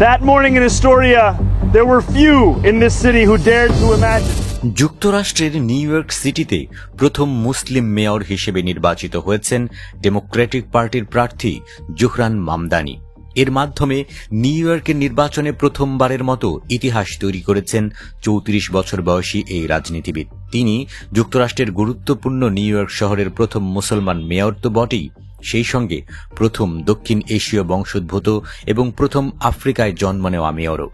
That morning in Astoria, there were few in this city who dared to imagine. যুক্তরাষ্ট্রের new York সিটিতে প্রথম মুসলিম mayor হিসেবে নির্বাচিত হয়েছেন ডেমোক্রেটিক পার্টির প্রার্থী জোহরান মামদানি। এর মাধ্যমে নিউ ইয়র্কের নির্বাচনে প্রথমবারের মতো ইতিহাস তৈরি করেছেন ৩৪ বছর বয়সী এই রাজনীতিবিদ। তিনি যুক্তরাষ্ট্রের গুরুত্বপূর্ণ নিউ ইয়র্ক শহরের প্রথম মুসলমান মেয়র তো বটেই, সেই সঙ্গে প্রথম দক্ষিণ এশীয় বংশোদ্ভূত এবং প্রথম আফ্রিকায় জন্ম নেওয়া মেয়রও।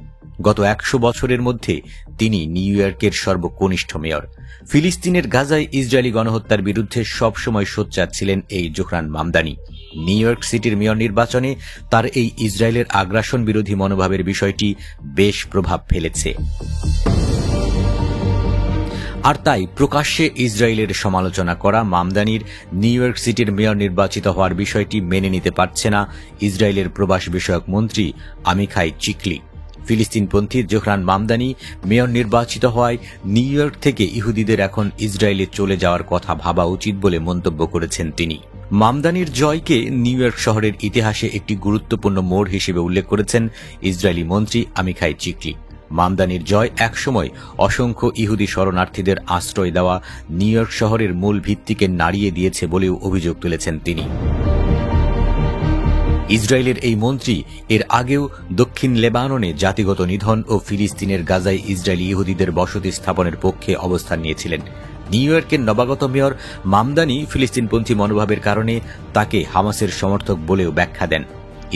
গত ১০০ বছরের মধ্যে তিনি নিউ ইয়র্কের সর্বকনিষ্ঠ মেয়র। ফিলিস্তিনের গাজায় ইসরায়েলি গণহত্যার বিরুদ্ধে সবসময় সোচ্চার ছিলেন এই জোহরান মামদানি। নিউ ইয়র্ক সিটির মেয়র নির্বাচনে তার এই ইসরায়েলের আগ্রাসন বিরোধী মনোভাবের বিষয়টি বেশ প্রভাব ফেলেছে। আর তাই প্রকাশ্যে ইসরায়েলের সমালোচনা করা মামদানির নিউ ইয়র্ক সিটির মেয়র নির্বাচিত হওয়ার বিষয়টি মেনে নিতে পারছে না ইসরায়েলের প্রবাস বিষয়ক মন্ত্রী আমিখাই চিকলি। ফিলিস্তিনপন্থী জোহরান মামদানি মেয়র নির্বাচিত হওয়ায় নিউ ইয়র্ক থেকে ইহুদিদের এখন ইসরায়েলে চলে যাওয়ার কথা ভাবা উচিত বলে মন্তব্য করেছেন তিনি। মামদানির জয়কে নিউ ইয়র্ক শহরের ইতিহাসে একটি গুরুত্বপূর্ণ মোড় হিসেবে উল্লেখ করেছেন ইসরায়েলি মন্ত্রী আমিখাই চিকলি। মামদানির জয় একসময় অসংখ্য ইহুদি শরণার্থীদের আশ্রয় দেওয়া নিউ ইয়র্ক শহরের মূল ভিত্তিকে নাড়িয়ে দিয়েছে বলেও অভিযোগ তুলেছেন তিনি। ইসরায়েলের এই মন্ত্রী এর আগেও দক্ষিণ লেবাননে জাতিগত নিধন ও ফিলিস্তিনের গাজায় ইসরায়েলি ইহুদিদের বসতি স্থাপনের পক্ষে অবস্থান নিয়েছিলেন। নিউ ইয়র্কের নবাগত মেয়র মামদানি ফিলিস্তিনপন্থী মনোভাবের কারণে তাকে হামাসের সমর্থক বলেও ব্যাখ্যা দেন।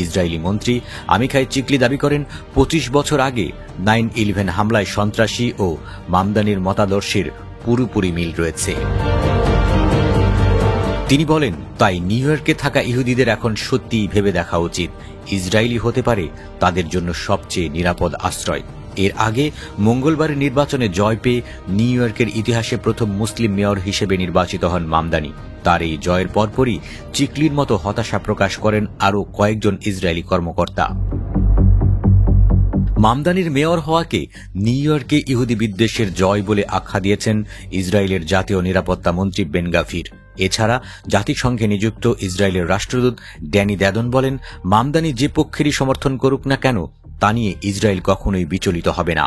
ইসরায়েলি মন্ত্রী আমিখাই চিকলি দাবি করেন ২৫ বছর আগে 9/11 হামলায় সন্ত্রাসী ও মামদানির মতাদর্শের পুরোপুরি মিল রয়েছে। তিনি বলেন, তাই নিউ ইয়র্কে থাকা ইহুদিদের এখন সত্যিই ভেবে দেখা উচিত, ইসরায়েলি হতে পারে তাদের জন্য সবচেয়ে নিরাপদ আশ্রয়। এর আগে মঙ্গলবারের নির্বাচনে জয় পেয়ে নিউ ইয়র্কের ইতিহাসে প্রথম মুসলিম মেয়র হিসেবে নির্বাচিত হন মামদানি। তার এই জয়ের পরপরই চিকলির মতো হতাশা প্রকাশ করেন আরও কয়েকজন ইসরায়েলি কর্মকর্তা। মামদানির মেয়র হওয়াকে নিউ ইয়র্কে ইহুদি বিদ্বেষের জয় বলে আখ্যা দিয়েছেন ইসরায়েলের জাতীয় নিরাপত্তা মন্ত্রী বেন গাভির। এছাড়া জাতিসংঘে নিযুক্ত ইসরায়েলের রাষ্ট্রদূত ড্যানি দ্যাদন বলেন, মামদানি যে পক্ষেরই সমর্থন করুক না কেন তা নিয়ে ইসরায়েল কখনোই বিচলিত হবে না।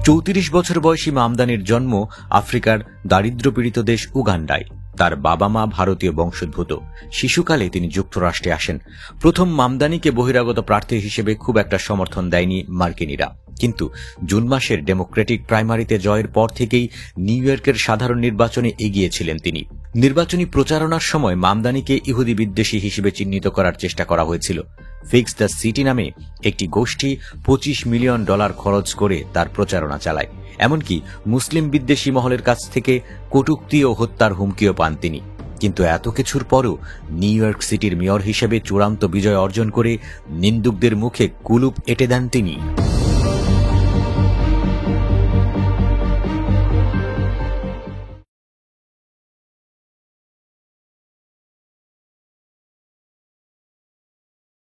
৩৪ বছর বয়সী মামদানির জন্ম আফ্রিকার দারিদ্র্যপীড়িত দেশ উগান্ডায়। তার বাবা মা ভারতীয় বংশোদ্ভূত। শিশুকালে তিনি যুক্তরাষ্ট্রে আসেন। প্রথম মামদানিকে বহিরাগত প্রার্থী হিসেবে খুব একটা সমর্থন দেয়নি মার্কিনীরা, কিন্তু জুন মাসের ডেমোক্রেটিক প্রাইমারিতে জয়ের পর থেকেই নিউ ইয়র্কের সাধারণ নির্বাচনে এগিয়েছিলেন তিনি। নির্বাচনী প্রচারণার সময় মামদানিকে ইহুদি বিদ্বেষী হিসেবে চিহ্নিত করার চেষ্টা করা হয়েছিল। ফিক্স দ্য সিটি নামে একটি গোষ্ঠী $25 মিলিয়ন খরচ করে তার প্রচারণা চালায়। এমনকি মুসলিম বিদ্বেষী মহলের কাছ থেকে কটূক্তি ও হত্যার হুমকিও পান তিনি। কিন্তু এত কিছুর পরও নিউ ইয়র্ক সিটির মেয়র হিসেবে চূড়ান্ত বিজয় অর্জন করে নিন্দুকদের মুখে কুলুপ এঁটে দেন তিনি।